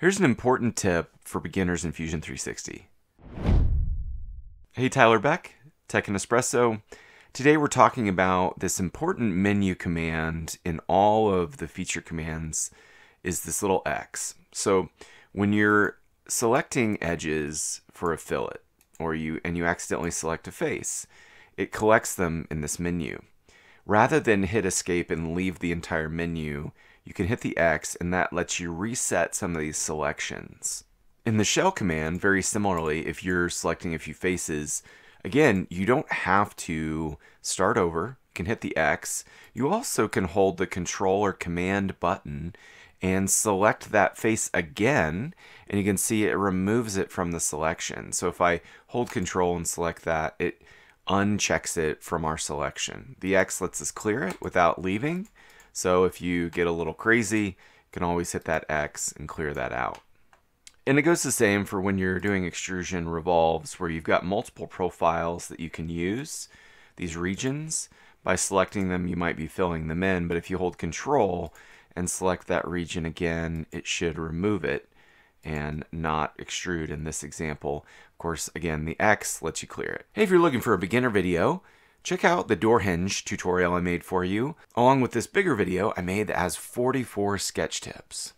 Here's an important tip for beginners in Fusion 360. Hey, Tyler Beck, Tech and Espresso. Today we're talking about this important menu command in all of the feature commands is this little X. So when you're selecting edges for a fillet or you accidentally select a face, it collects them in this menu. Rather than hit escape and leave the entire menu, you can hit the X and that lets you reset some of these selections. In the shell command, very similarly, if you're selecting a few faces, again, you don't have to start over. You can hit the X. You also can hold the Control or Command button and select that face again, and you can see it removes it from the selection. So if I hold Control and select that, it unchecks it from our selection. The X lets us clear it without leaving. So if you get a little crazy, you can always hit that X and clear that out. And it goes the same for when you're doing extrusion revolves, where you've got multiple profiles that you can use, these regions. By selecting them, you might be filling them in, but if you hold Control and select that region again, it should remove it and not extrude in this example. Of course, again, the X lets you clear it. Hey, if you're looking for a beginner video, check out the door hinge tutorial I made for you, along with this bigger video I made that has 44 sketch tips.